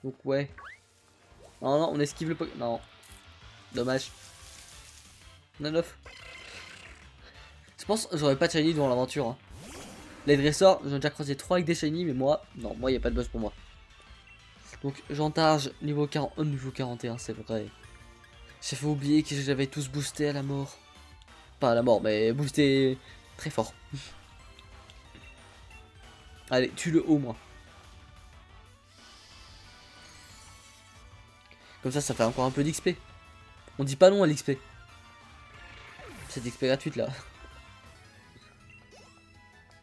Donc ouais. Non, non, on esquive le Pokémon. Non. Dommage. 9. Je pense que j'aurais pas de shiny durant l'aventure. Hein. Les dresseurs, j'en ai déjà croisé 3 avec des shiny, mais moi, non, moi, il n'y a pas de buzz pour moi. Donc, j'entarge niveau 40, niveau 41, c'est vrai. J'ai fait oublier que j'avais tous boosté à la mort. Pas à la mort, mais boosté très fort. Allez, tue-le au moins. Comme ça fait encore un peu d'XP. On dit pas non à l'XP. Cette XP gratuite là.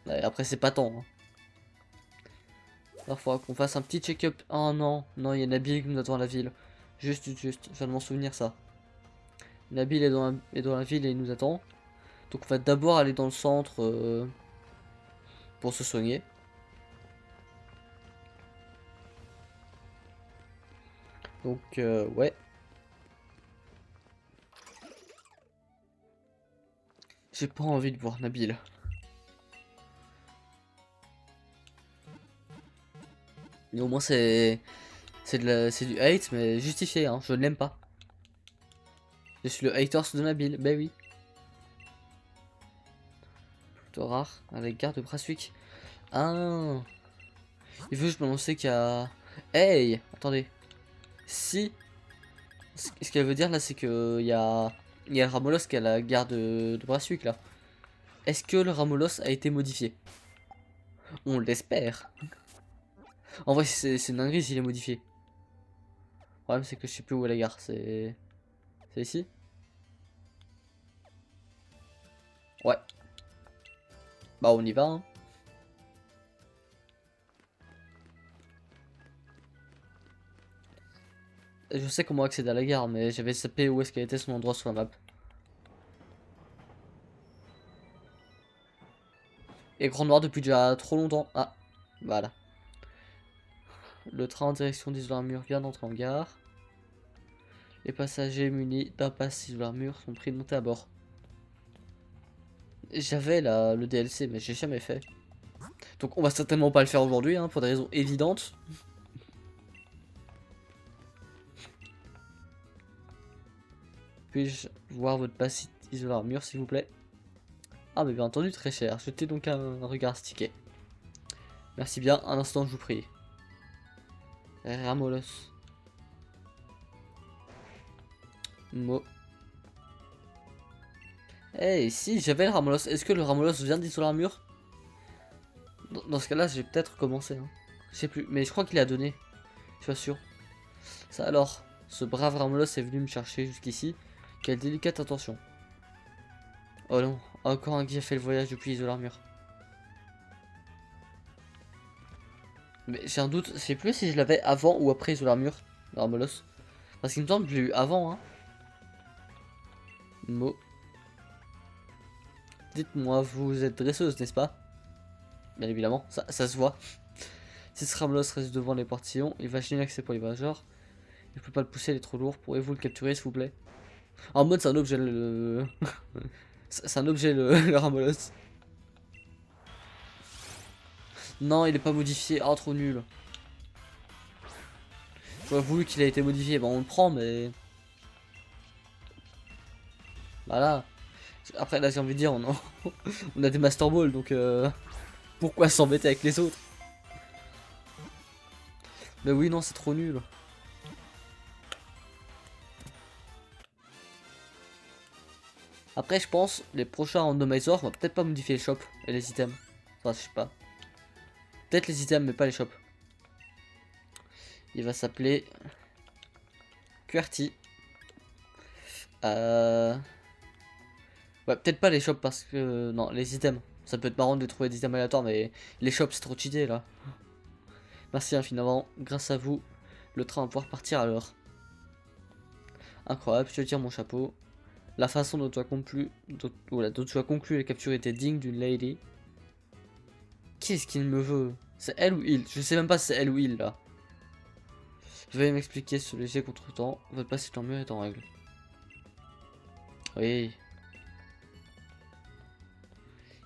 Ouais, après, c'est pas tant. Hein. Il faudra qu'on fasse un petit check-up. Oh non, non, il y a Nabil qui nous attend à la ville. Juste, je viens de m'en souvenir ça. Nabil est dans la ville et il nous attend. Donc on va d'abord aller dans le centre pour se soigner. Donc ouais. J'ai pas envie de voir Nabil. Mais au moins c'est du hate mais justifié hein, je ne l'aime pas. Je suis le haters de Nabil, ben oui. Plutôt rare avec garde de Brasswick. Ah, il veut juste m'annoncer qu'il y a. Hey, attendez. Si ce qu'elle veut dire là c'est que il y a le Ramolos qui a la garde de Brasswick là. Est-ce que le Ramolos a été modifié? On l'espère. En vrai c'est une dinguerie s'il est modifié. Le problème c'est que je sais plus où est la gare, c'est ici? Ouais. Bah on y va hein. Je sais comment accéder à la gare mais j'avais sapé où est-ce qu'elle était son endroit sur la map. Écran noir depuis déjà trop longtemps. Ah, voilà. Le train en direction d'Isolarmur vient d'entrer en gare. Les passagers munis d'un pass Isolarmur sont pris de monter à bord. J'avais le DLC mais j'ai jamais fait. Donc on va certainement pas le faire aujourd'hui hein, pour des raisons évidentes. Puis-je voir votre pass Isolarmur s'il vous plaît? Ah mais bien entendu très cher. Jetez donc un regard stické. Merci bien, un instant je vous prie. Ramolos. Mo. Eh si, j'avais le Ramolos. Est-ce que le Ramolos vient d'Isolarmur? Dans ce cas-là, j'ai peut-être commencé. Hein. Je sais plus, mais je crois qu'il a donné. Je suis pas sûr. Ça alors, ce brave Ramolos est venu me chercher jusqu'ici. Quelle délicate attention. Oh non, encore un qui a fait le voyage depuis Isolarmur. Mais j'ai un doute, je sais plus si je l'avais avant ou après Isolarmur, le Ramolos. Parce qu'il me semble que je l'ai eu avant, hein. Mo. Dites-moi, vous êtes dresseuse, n'est-ce pas? Bien évidemment, ça se voit. Si ce Ramolos reste devant les portillons, il va gêner l'accès pour les voyageurs. Je peux pas le pousser, il est trop lourd. Pourriez-vous le capturer, s'il vous plaît? En mode, c'est un objet, le... c'est un objet, le Ramolos. Non, il est pas modifié. Ah, trop nul. J'aurais voulu qu'il ait été modifié. Bon, on le prend, mais... Voilà. Après, là, j'ai envie de dire, on a des Master Ball, donc... Pourquoi s'embêter avec les autres? Mais oui, non, c'est trop nul. Après, je pense, les prochains randomizers, on va peut-être pas modifier les shops et les items. Enfin, je sais pas. Peut-être les items, mais pas les shops. Il va s'appeler... QWERTY. Ouais, peut-être pas les shops parce que... Non, les items. Ça peut être marrant de trouver des items aléatoires, mais les shops, c'est trop cheaté, là. Merci infiniment. Grâce à vous, le train va pouvoir partir à l'heure. Incroyable, je tire mon chapeau. La façon dont tu as conclu... dont tu as conclu la capture était digne d'une lady. Qu'est-ce qu'il me veut? C'est elle ou il? Je sais même pas si c'est elle ou il, là. Veuillez m'expliquer ce léger contretemps. Votre passage en mur est en règle. Oui.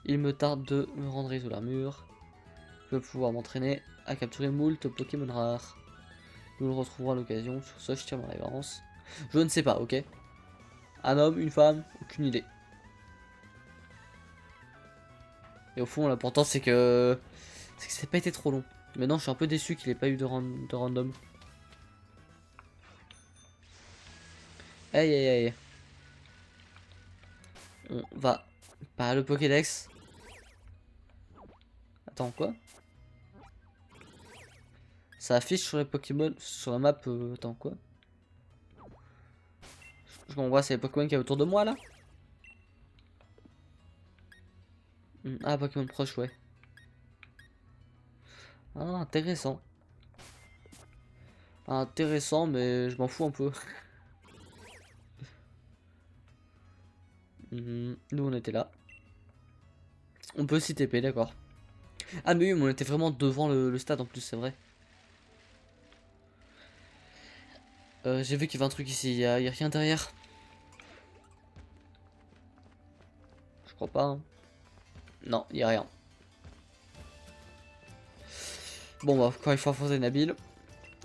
Il me tarde de me rendre sous la mur. Je vais pouvoir m'entraîner à capturer moult Pokémon rares. Nous le retrouverons à l'occasion. Sur ce, je tiens ma révérence. Je ne sais pas, ok. Un homme, une femme, aucune idée. Et au fond, l'important c'est que ça n'a pas été trop long. Maintenant, je suis un peu déçu qu'il ait pas eu de random. Aïe aïe aïe. On va par le Pokédex. Attends, quoi? Ça affiche sur les Pokémon, sur la map. Attends, quoi? Je m'envoie, c'est les Pokémon qui est autour de moi là? Ah, Pokémon proche, ouais. Ah, intéressant. Intéressant, mais je m'en fous un peu. Nous, on était là. On peut aussi TP, d'accord. Ah, mais oui, mais on était vraiment devant le stade en plus, c'est vrai. J'ai vu qu'il y avait un truc ici, y a rien derrière. Je crois pas. Hein. Non, y a rien. Bon, bah, quand il faut affronter Nabil.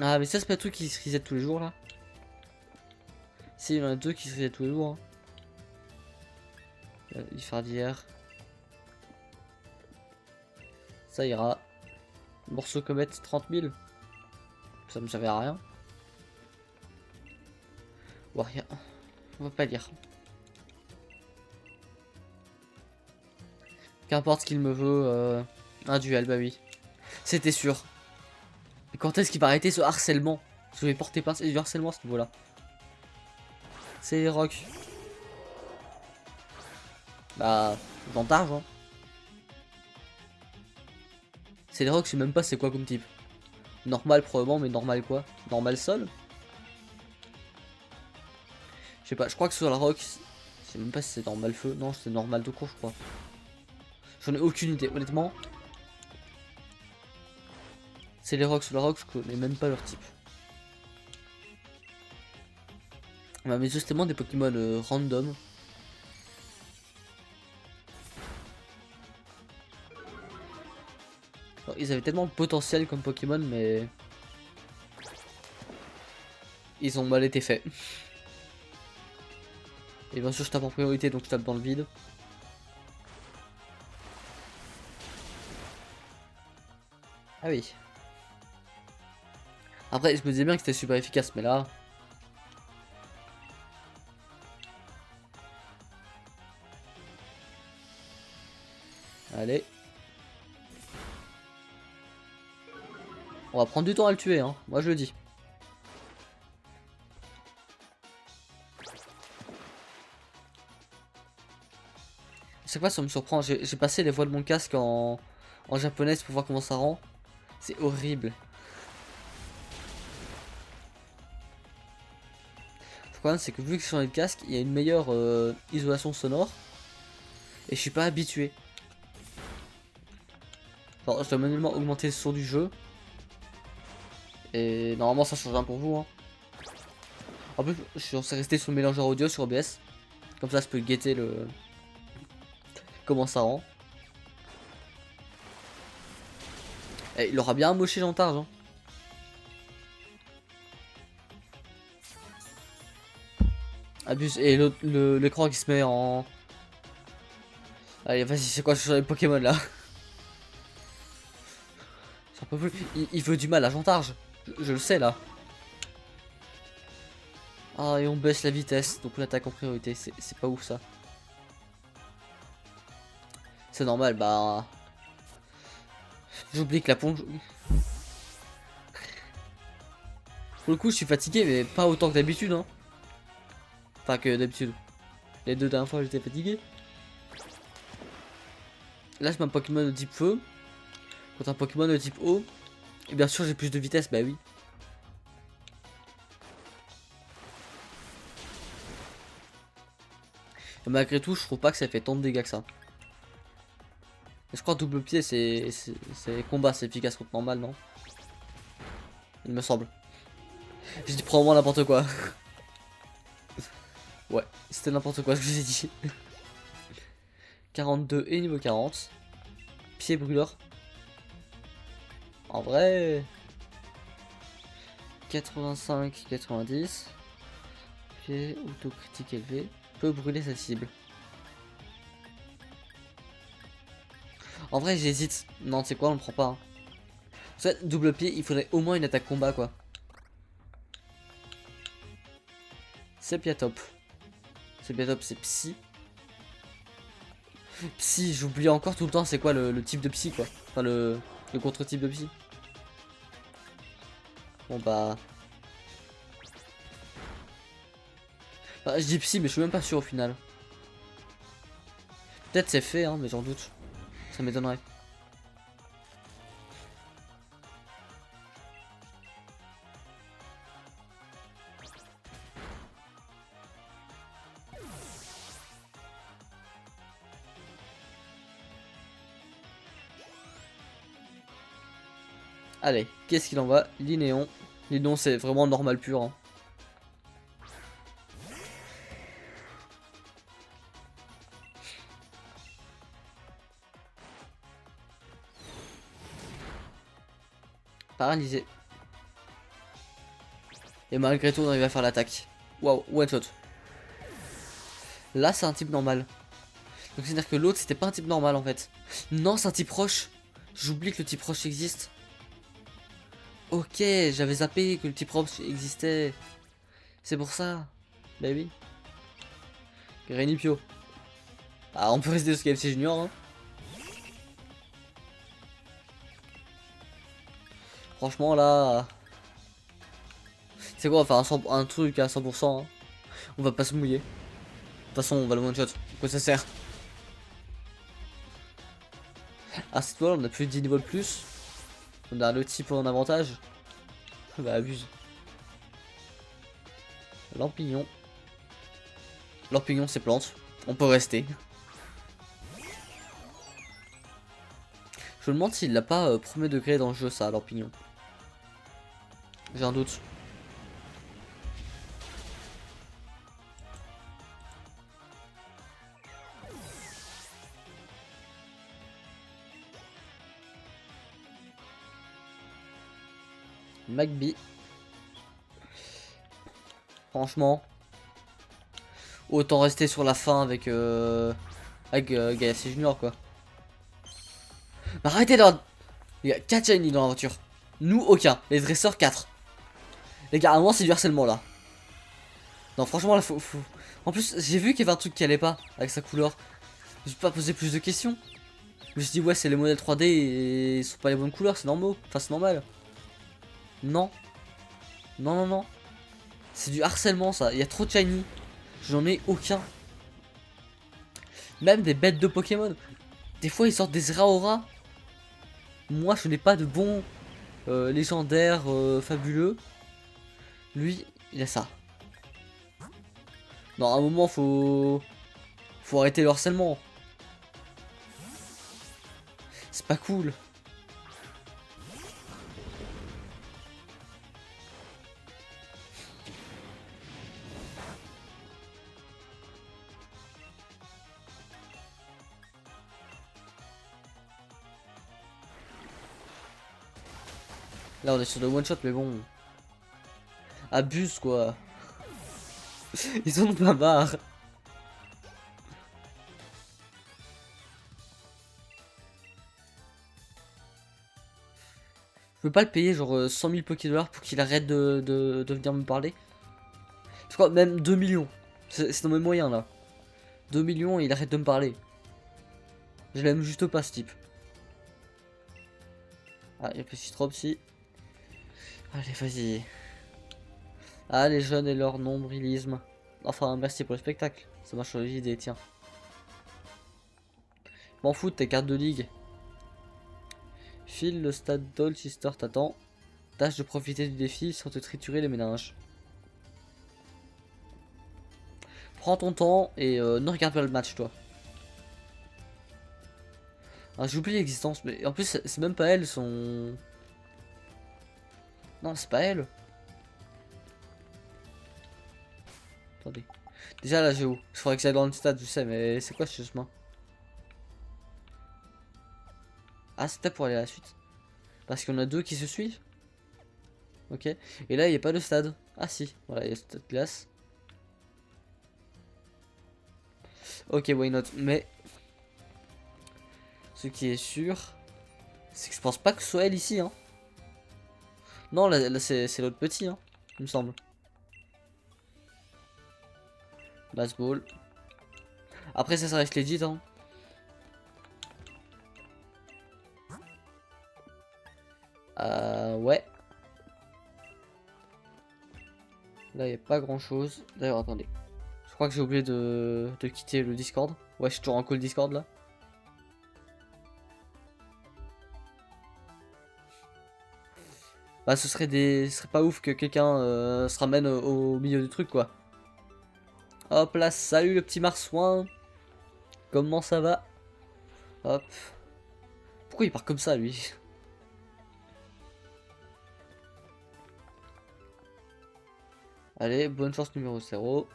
Ah, mais ça, c'est pas le truc qui se reset tous les jours là. Si, il y en a deux qui se reset tous les jours. Hein. Il fera d'hier. Ça ira. Morceau comète 30 000. Ça me servait à rien. Ou rien. On va pas dire. Qu'importe ce qu'il me veut. Un duel, bah oui. C'était sûr. Mais quand est-ce qu'il va arrêter ce harcèlement? Je vais porter plainte. C'est du harcèlement à ce niveau-là. C'est les rocks. Bah, vantage, hein. C'est les rocks, je sais même pas c'est quoi comme type. Normal probablement, mais normal quoi? Normal sol? Je sais pas, je crois que sur la rock, je sais même pas si c'est normal feu. Non, c'est normal de court, je crois. J'en ai aucune idée, honnêtement. C'est les rocks sur la rock, je connais même pas leur type. Bah, mais justement des Pokémon random. Alors, ils avaient tellement de potentiel comme Pokémon, mais ils ont mal été faits. Et bien sûr, je tape en priorité, donc je tape dans le vide. Ah oui. Après, je me disais bien que c'était super efficace, mais là... Allez. On va prendre du temps à le tuer, hein. Moi, je le dis. Chaque fois, ça me surprend. J'ai passé les voix de mon casque en japonaise pour voir comment ça rend. C'est horrible. Le problème, c'est que vu que je suis sur le casque, il y a une meilleure isolation sonore. Et je suis pas habitué. Genre, je dois manuellement augmenter le son du jeu. Et normalement, ça change rien pour vous. Hein. En plus, je suis censé rester sur le mélangeur audio sur OBS. Comme ça, je peux guetter le... comment ça rend. Et il aura bien amoché Jantarge. Hein. Abuse. Et l'écran qui se met en... Allez, vas-y, c'est quoi sur les Pokémon là? J'en peux plus. Il veut du mal à Jantarge. Je le sais là. Ah, et on baisse la vitesse. Donc on attaque en priorité. C'est pas ouf ça. C'est normal, bah... J'oublie que la ponge... Pour le coup, je suis fatigué, mais pas autant que d'habitude. Hein. Enfin, que d'habitude. Les deux dernières fois, j'étais fatigué. Là, je mets un Pokémon de type feu. Contre un Pokémon de type eau. Et bien sûr, j'ai plus de vitesse, bah oui. Et malgré tout, je trouve pas que ça fait tant de dégâts que ça. Et je crois que double pied, c'est combat, c'est efficace contre normal, non? Il me semble. Je dis probablement n'importe quoi. Ouais, c'était n'importe quoi ce que j'ai dit. 42 et niveau 40. Pied brûleur. En vrai... 85, 90. Puis autocritique élevé. Peut brûler sa cible. En vrai, j'hésite. Non, c'est quoi, on le prend pas. Hein. Ça, double pied, il faudrait au moins une attaque combat, quoi. Sepia top. Sepia top, c'est psy. Psy, j'oublie encore tout le temps, c'est quoi le type de psy, quoi. Enfin, le contre-type de psy. Bon, bah. Enfin, je dis psy, mais je suis même pas sûr au final. Peut-être c'est fait, hein, mais j'en doute. Ça m'étonnerait. Allez, qu'est-ce qu'il en va? Linéon. Linéon, c'est vraiment normal pur. Hein. Paralysé. Et malgré tout, on arrive à faire l'attaque. Waouh, one shot. Là, c'est un type normal. Donc, c'est-à-dire que l'autre, c'était pas un type normal en fait. Non, c'est un type roche. J'oublie que le type roche existe. Ok, j'avais zappé que le type roche existait. C'est pour ça. Bah oui. Grenipio. Ah, on peut rester sur KFC Junior. Hein. Franchement, là. C'est quoi, on va faire un truc à 100%. Hein. On va pas se mouiller. De toute façon, on va le one shot. Quoi ça sert? Ah, cette fois, on a plus de 10 niveaux de plus. On a le type en avantage. Bah, abuse. Lampignon. Lampignon, c'est plante. On peut rester. Je me demande s'il l'a pas premier degré dans le jeu, ça, Lampignon. J'ai un doute. Magby. Franchement. Autant rester sur la fin avec Galaxy Junior, quoi. Mais arrêtez d'avoir... Il y a 4 shiny dans la voiture. Nous, aucun. Les dresseurs, 4. Les gars, à moi, c'est du harcèlement, là. Non, franchement, là, faut... En plus, j'ai vu qu'il y avait un truc qui allait pas avec sa couleur. Je vais pas poser plus de questions. Je me suis dit, ouais, c'est les modèles 3D et ils sont pas les bonnes couleurs, c'est normal. Enfin, c'est normal. Non. Non, non, non. C'est du harcèlement, ça. Il y a trop de shiny. J'en ai aucun. Même des bêtes de Pokémon. Des fois, ils sortent des Zeraora. Moi, je n'ai pas de bons légendaires fabuleux. Lui, il a ça. Non, à un moment, faut arrêter le harcèlement. C'est pas cool. Là, on est sur le one shot, mais bon. Abuse, quoi. Ils en ont pas marre. Je peux pas le payer genre 100 000 Pokédollars pour qu'il arrête de venir me parler. Je crois même 2 millions. C'est dans mes moyens là. 2 millions et il arrête de me parler. Je l'aime juste pas ce type. Ah, il y a petit trop psy. Allez, vas-y. Ah, les jeunes et leur nombrilisme. Enfin, merci pour le spectacle. Ça m'a changé d'idée, tiens. M'en fous de tes cartes de ligue. File le stade Dolchester t'attend. Tâche de profiter du défi sans te triturer les méninges. Prends ton temps et ne regarde pas le match, toi. Ah, j'oublie l'existence, mais en plus, c'est même pas elle, son... Non, c'est pas elle. Attendez. Déjà, là, j'ai où? Il faudrait que j'aille dans le stade, je sais, mais c'est quoi ce chemin? Ah, c'est peut-être pour aller à la suite. Parce qu'il y en a deux qui se suivent. Ok. Et là, il n'y a pas de stade. Ah si, voilà, il y a stade glace. Ok, why not. Mais ce qui est sûr, c'est que je pense pas que ce soit elle ici. Hein. Non, là c'est l'autre petit, hein, il me semble. Baseball. Après, ça reste legit. Hein. Ouais. Là, il n'y a pas grand chose. D'ailleurs, attendez. Je crois que j'ai oublié de quitter le Discord. Ouais, je suis toujours en call Discord là. Bah, ce serait pas ouf que quelqu'un se ramène au milieu du truc, quoi. Hop là, salut le petit marsouin. Comment ça va? Hop. Pourquoi il part comme ça, lui? Allez, bonne chance numéro 0.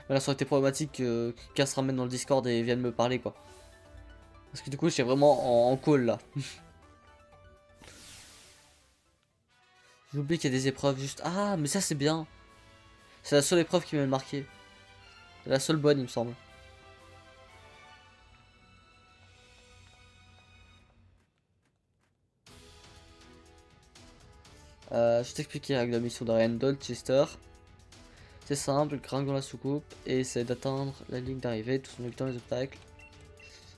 Voilà, ça aurait été problématique que quelqu'un se ramène dans le Discord et vienne me parler, quoi. Parce que du coup, j'étais vraiment en call, là. J'oublie qu'il y a des épreuves juste... Ah, mais ça, c'est bien. C'est la seule épreuve qui m'a marqué. C'est la seule bonne, il me semble. Je t'explique les règles de la mission d'Ariane Dolchester. C'est simple, grimpe dans la soucoupe et essaie d'atteindre la ligne d'arrivée tout en évitant les obstacles.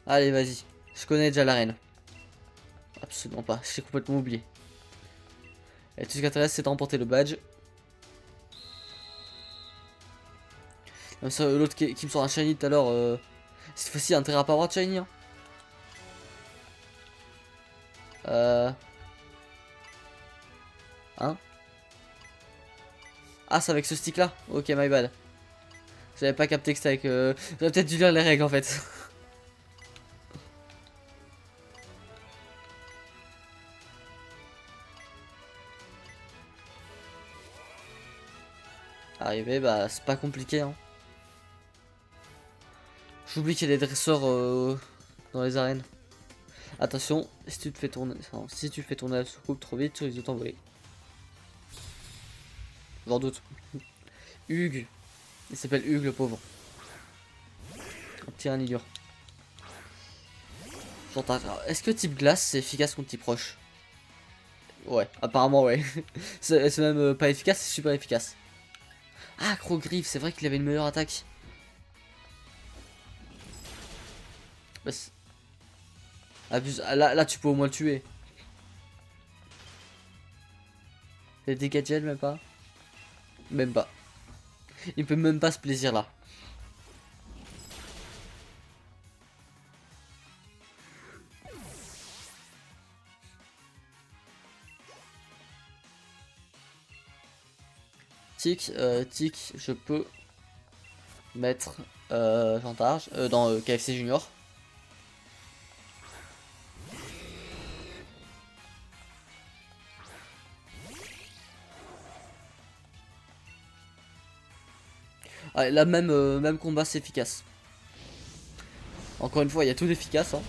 Allez, vas-y. Je connais déjà l'arène. Absolument pas, j'ai complètement oublié. Et tout ce qui intéresse, c'est de remporter le badge. Même ça, l'autre qui me sort un shiny tout à l'heure, cette fois-ci, intérêt à pas avoir de shiny. Hein. Hein. Ah, c'est avec ce stick là. Ok, my bad. J'avais pas capté que c'était avec... J'aurais peut-être dû lire les règles en fait. Arrivé, bah c'est pas compliqué. Hein. J'oublie qu'il y a des dresseurs dans les arènes. Attention, si tu te fais tourner, enfin, si tu fais tourner la soucoupe trop vite, tu risques de t'envoler. J'en doute. Hugues. Il s'appelle Hugues le pauvre. Un tyrannidure. Est-ce que type glace c'est efficace contre type roche? Ouais, apparemment ouais. C'est même pas efficace, c'est super efficace. Ah, Crogriffe, c'est vrai qu'il avait une meilleure attaque. Bah, abuse. Ah, là, tu peux au moins le tuer. Les dégâts de gel, même pas. Même pas. Il peut même pas ce plaisir là. Tic, je peux mettre Chantage dans KFC Junior. Ah, là, même combat, c'est efficace. Encore une fois, il y a tout d'efficace. Hein.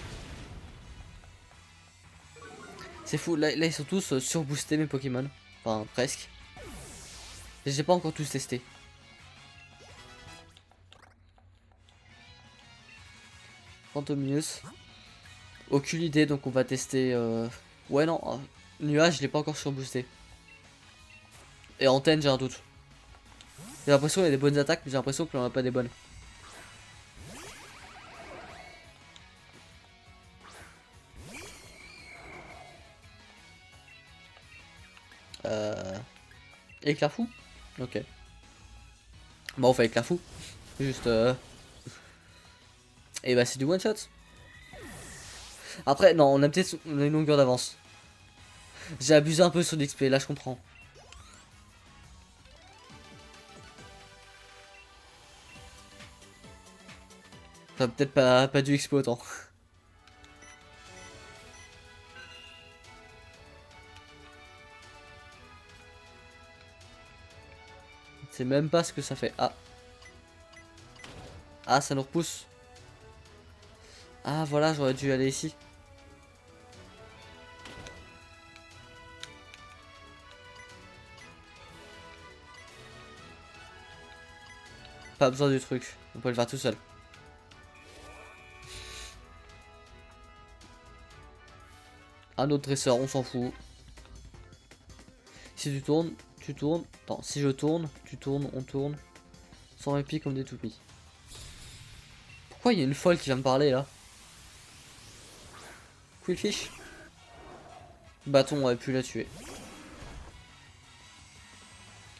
C'est fou, là, ils sont tous surboostés mes Pokémon. Enfin, presque. J'ai pas encore tous testé. Phantomius. Aucune idée, donc on va tester. Ouais, non, Nuage, je l'ai pas encore surboosté. Et Antenne, j'ai un doute. J'ai l'impression qu'il y a des bonnes attaques, mais j'ai l'impression qu'il n'y en a pas des bonnes. Éclair fou. Ok. Bon, on fait éclair fou. Juste. Et bah, c'est du one shot. Après, non, on a peut-être une longueur d'avance. J'ai abusé un peu sur l'XP, là je comprends. Enfin, peut-être pas du XP autant. C'est même pas ce que ça fait. Ah. Ah, ça nous repousse. Ah, voilà, j'aurais dû aller ici. Pas besoin du truc. On peut le faire tout seul. Un autre dresseur, on s'en fout. Si tu tournes, tu tournes. Attends, si je tourne, tu tournes, on tourne. Sans répit comme des toupies. Pourquoi il y a une folle qui vient me parler là? Quillfish. Bâton aurait pu la tuer.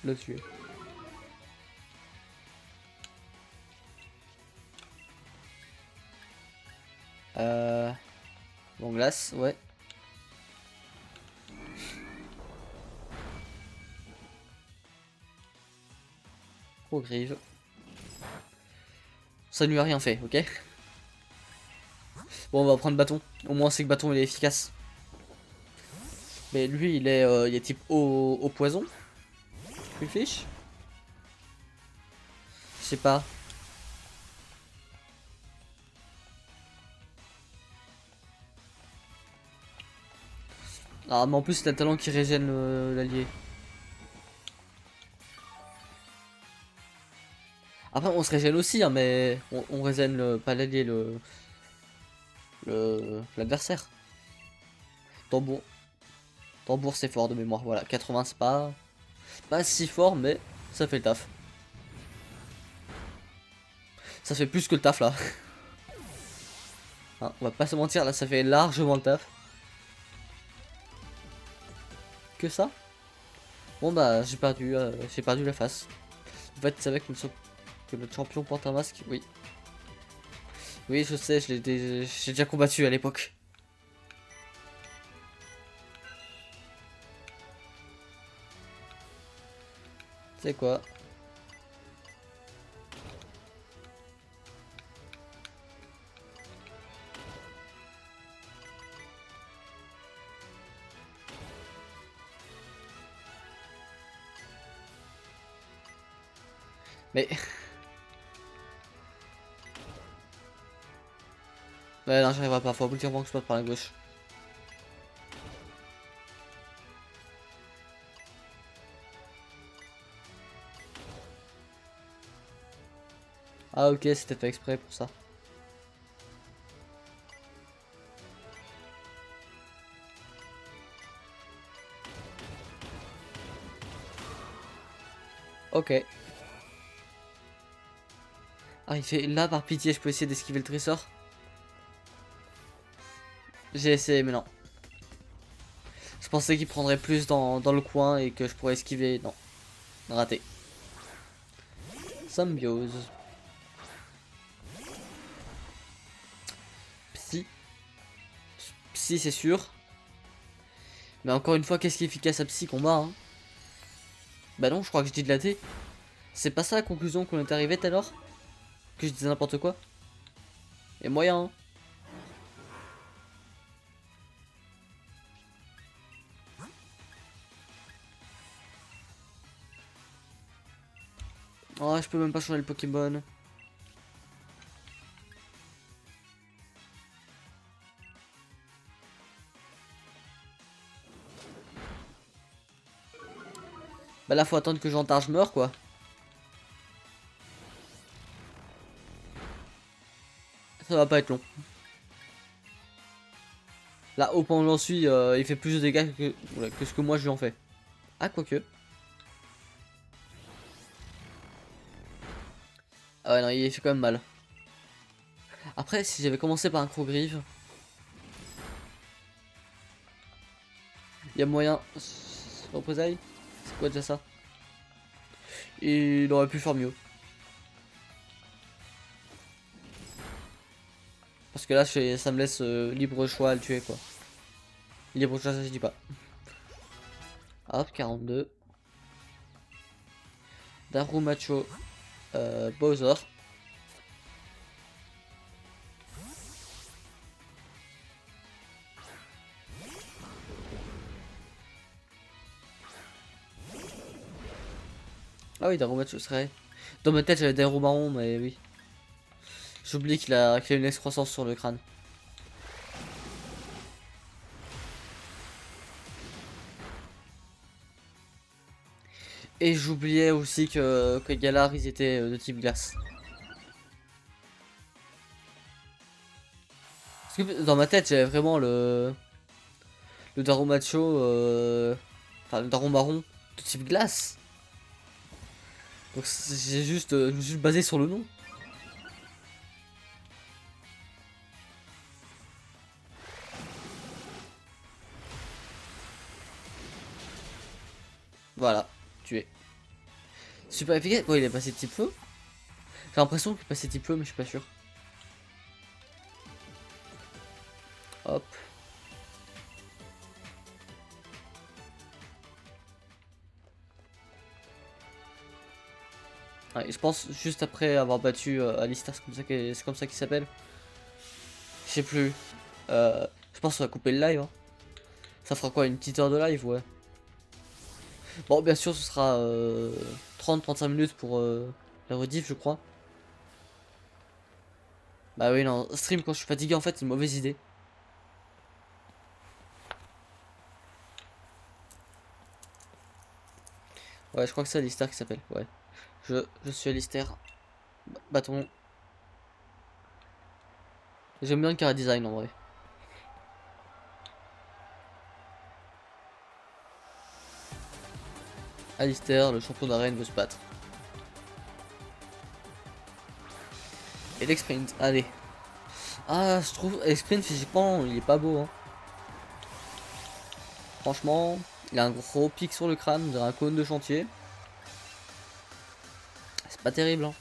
Le tuer. Bon, glace, ouais. Oh, grive. Ça ne lui a rien fait, ok? Bon, on va prendre bâton. Au moins, c'est que bâton il est efficace. Mais lui, il est type au poison. Quillfish. Je sais pas. Ah, mais en plus, c'est un talent qui régène l'allié. Après, on se régène aussi, hein, mais on régène pas l'allié, l'adversaire. Tambour. Tambour, c'est fort de mémoire. Voilà, 80, c'est pas si fort, mais ça fait le taf. Ça fait plus que le taf là. Hein, on va pas se mentir, là, ça fait largement le taf. Que ça? Bon bah j'ai perdu la face. En fait c'est vrai que notre champion porte un masque, oui. Oui je sais, j'ai déjà combattu à l'époque. C'est quoi? Mais... Ouais non j'arriverai pas, faut obligatoirement que je passe par la gauche. Ah ok, c'était fait exprès pour ça. Ok. Ah il fait là par pitié je peux essayer d'esquiver le trésor. J'ai essayé mais non. Je pensais qu'il prendrait plus dans le coin et que je pourrais esquiver. Non. Raté. Symbiose. Psy. Psy c'est sûr. Mais encore une fois, qu'est-ce qui est efficace à Psy combat hein? Bah non, je crois que je dis de la thé. C'est pas ça la conclusion qu'on est arrivé tout à l'heure? Que je disais n'importe quoi? Et moyen hein. Oh, je peux même pas changer le Pokémon. Bah là, faut attendre que Jean-Targe meure quoi. Ça va pas être long. Là, au point où j'en suis, il fait plus de dégâts que ce que moi je lui en fais. Ah, quoique. Ah ouais, non, il fait quand même mal. Après, si j'avais commencé par un Crogrive, il y a moyen. Représailles? C'est quoi déjà ça? Il aurait pu faire mieux. Parce que là, ça me laisse libre choix à le tuer quoi. Libre choix, ça je dis pas. Hop, 42. Darumacho, Bowser. Ah oui, Darumacho serait. Dans ma tête, j'avais Darumaron, mais oui. J'oublie qu'il a une excroissance sur le crâne. Et j'oubliais aussi que Galar ils étaient de type glace. Parce que dans ma tête j'avais vraiment le daron macho, enfin le daron marron de type glace. Donc j'ai juste, je me suis basé sur le nom. Voilà, tué. Super efficace. Bon, il est passé type feu. J'ai l'impression qu'il est passé type feu, mais je suis pas sûr. Hop. Ouais, je pense juste après avoir battu Alistar, c'est comme ça qu'il s'appelle. Je sais plus. Je pense qu'on va couper le live. Hein. Ça fera quoi, une petite heure de live, ouais. Bon, bien sûr, ce sera 30-35 minutes pour la rediff, je crois. Bah oui, non, stream quand je suis fatigué, en fait, c'est une mauvaise idée. Ouais, je crois que c'est Alistar qui s'appelle, ouais. Je suis Alistar. Bâton. J'aime bien le cara design en vrai. Alistair, le champion d'arène, veut se battre. Et l'exprint, allez. Ah, je trouve l'exprint physiquement, il est pas beau. Hein. Franchement, il a un gros pic sur le crâne, on dirait un cône de chantier. C'est pas terrible. Hein.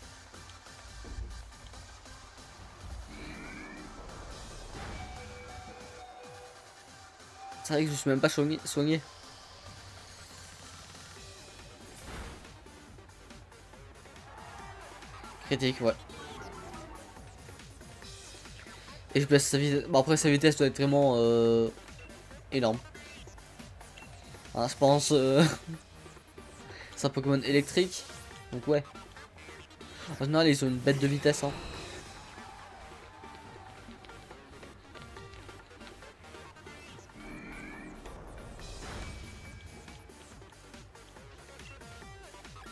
C'est vrai que je suis même pas soigné. Critique, ouais. Et je baisse sa vitesse. Bon, après, sa vitesse doit être vraiment énorme. Hein, je pense. C'est un Pokémon électrique. Donc, ouais. En général, ils ont une bête de vitesse. Hein.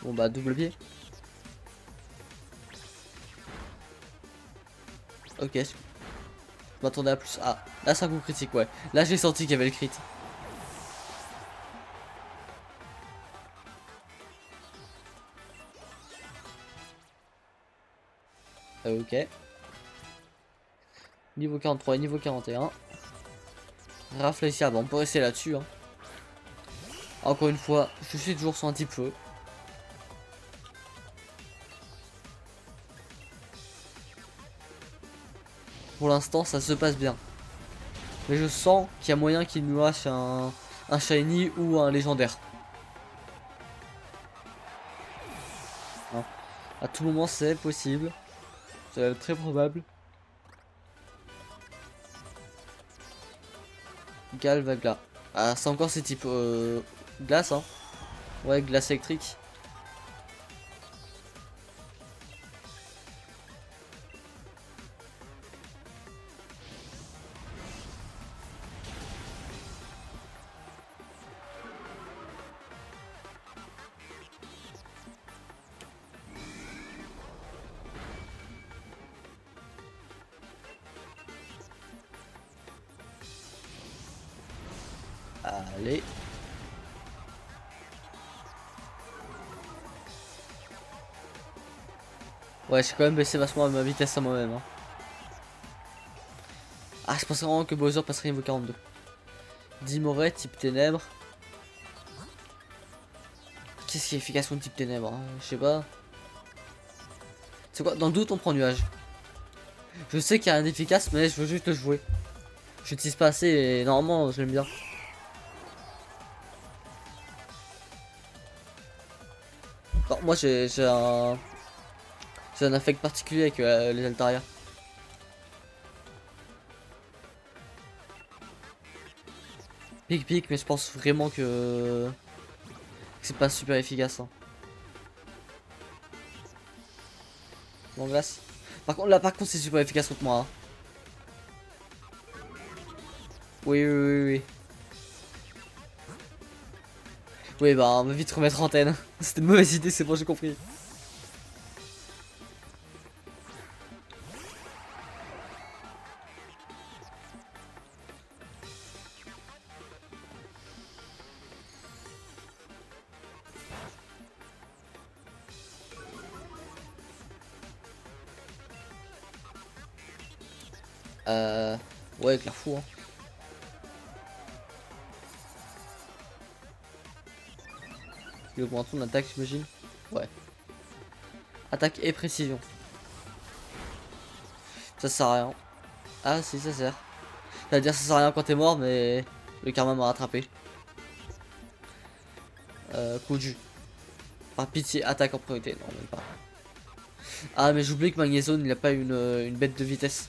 Bon, bah, double pied. Ok, je m'attendais à plus. Ah, là, c'est un coup critique, ouais. Là, j'ai senti qu'il y avait le crit. Ok. Niveau 43 et niveau 41. Réfléchissable, on peut rester là-dessus. Hein. Encore une fois, je suis toujours sur un type feu. Pour l'instant, ça se passe bien. Mais je sens qu'il y a moyen qu'il nous lâche un shiny ou un légendaire. Hein. À tout moment, c'est possible. C'est très probable. Galvagla. Ah, c'est encore ces types glace, hein. Ouais, glace électrique. Allez. Ouais, j'ai quand même baissé vachement ma vitesse à moi-même. Hein. Ah, je pensais vraiment que Bowser passerait niveau 42. Dimoret, type ténèbres. Qu'est-ce qui est efficace contre type ténèbres hein. Je sais pas. C'est quoi? Dans le doute, on prend nuage. Je sais qu'il y a un efficace, mais je veux juste le jouer. Je n'utilise pas assez et normalement, je l'aime bien. Bon, moi, j'ai un affect particulier avec les Altaria. Pic, mais je pense vraiment que c'est pas super efficace. Hein. Bon, glace. Par contre, c'est super efficace contre moi. Hein. Oui. Oui, bah, on va vite remettre antenne. C'était une mauvaise idée, c'est bon, j'ai compris. Ouais, Clairfou, hein. Il augmente ton attaque, j'imagine. Ouais. Attaque et précision. Ça sert à rien. Ah, si, ça sert. C'est-à-dire, ça sert à rien quand t'es mort, mais le karma m'a rattrapé. Coup de jus. Par pitié, attaque en priorité. Non, même pas. Ah, mais j'oublie que Magnezone, il a pas une bête de vitesse.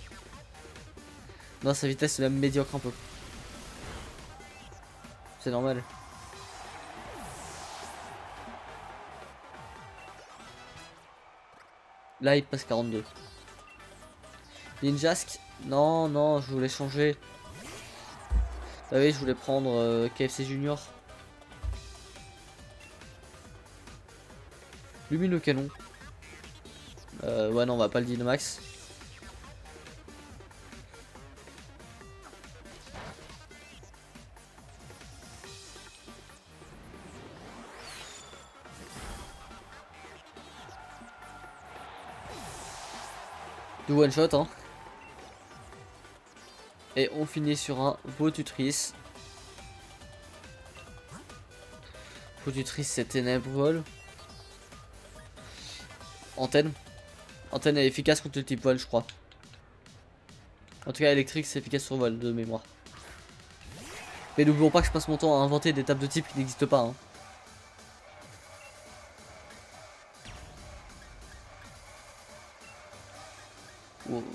Non, sa vitesse est même médiocre un peu. C'est normal. Là, il passe 42. Ninjask. Non, non, je voulais changer. Bah oui, je voulais prendre KFC Junior. Lumineux canon. Ouais, non, on va pas le Dynamax. De one shot, hein. Et on finit sur un Votutrice. Votutrice, c'est ténèbres vol. Antenne. Antenne est efficace contre le type vol, je crois. En tout cas, électrique, c'est efficace sur vol, de mémoire. Mais n'oublions pas que je passe mon temps à inventer des tables de type qui n'existent pas, hein.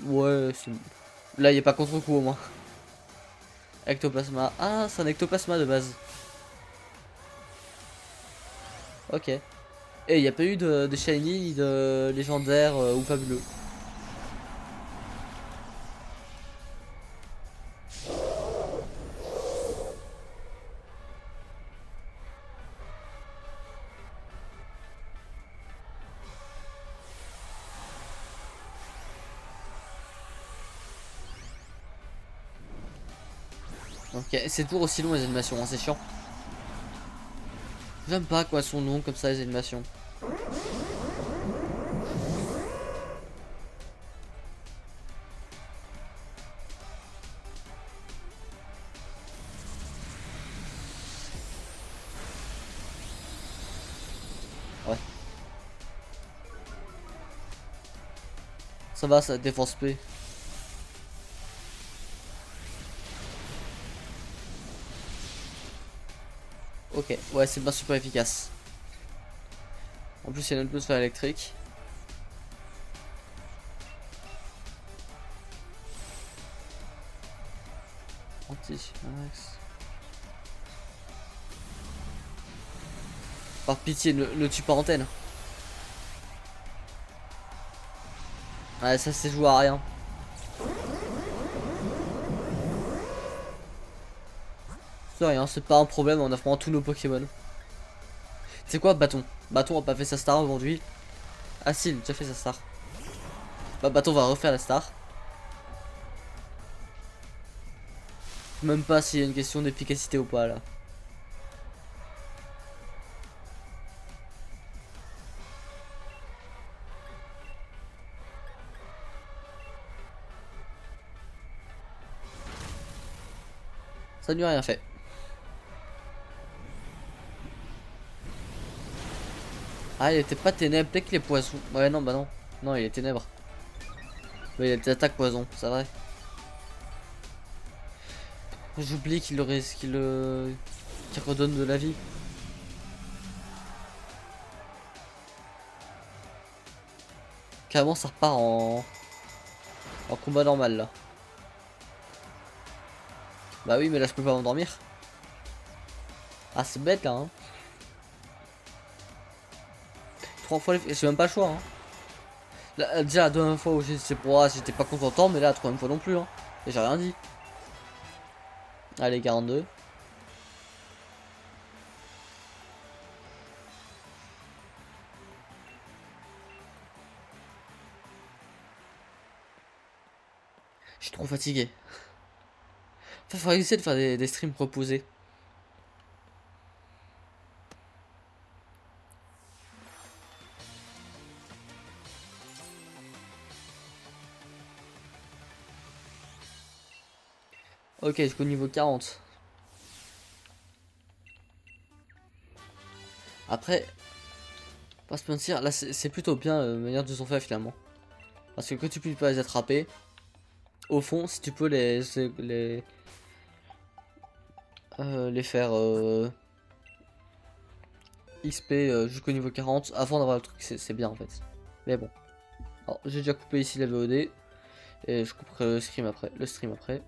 Ouais, là, il n'y a pas contre-coup au moins. Ectoplasma. Ah, c'est un ectoplasma de base. Ok. Et il n'y a pas eu de shiny, ni de légendaire ou fabuleux. Ok, c'est toujours aussi long les animations, hein, c'est chiant. J'aime pas quoi son nom comme ça les animations. Ouais. Ça va, ça défense P. Ok, ouais, c'est pas super efficace. En plus, il y a notre sphère électrique. Anti, max. Par pitié, ne tue pas antenne. Ouais, ça c'est joué à rien. C'est rien, c'est pas un problème en affrontant tous nos Pokémon. C'est quoi, Bâton? Bâton a pas fait sa star aujourd'hui. Ah si, il a déjà fait sa star. Bah, Bâton va refaire la star. Même pas s'il y a une question d'efficacité ou pas là. Ça lui a rien fait. Ah, il était pas ténèbres, peut-être qu'il est poison. Ouais, non, bah non. Non, il est ténèbres. Mais il a des attaques poison, c'est vrai. J'oublie qu'il aurait qu'il redonne de la vie. Carrément, ça repart en combat normal là. Bah oui, mais là je peux pas m'endormir. Ah, c'est bête là, hein. 3 fois, j'ai même pas le choix, hein. Là, déjà la deuxième fois où j'étais j'étais pas content, mais là la troisième fois non plus, hein. Et j'ai rien dit. Allez, 42. Je suis trop fatigué. Enfin, faudrait essayer de faire des streams reposés. Ok, jusqu'au niveau 40. Après, pas se mentir, là c'est plutôt bien la manière dont ils ont fait finalement. Parce que quand tu peux pas les attraper, au fond, si tu peux les faire XP jusqu'au niveau 40 avant d'avoir le truc, c'est bien en fait. Mais bon. Alors, j'ai déjà coupé ici la VOD et je couperai le stream après.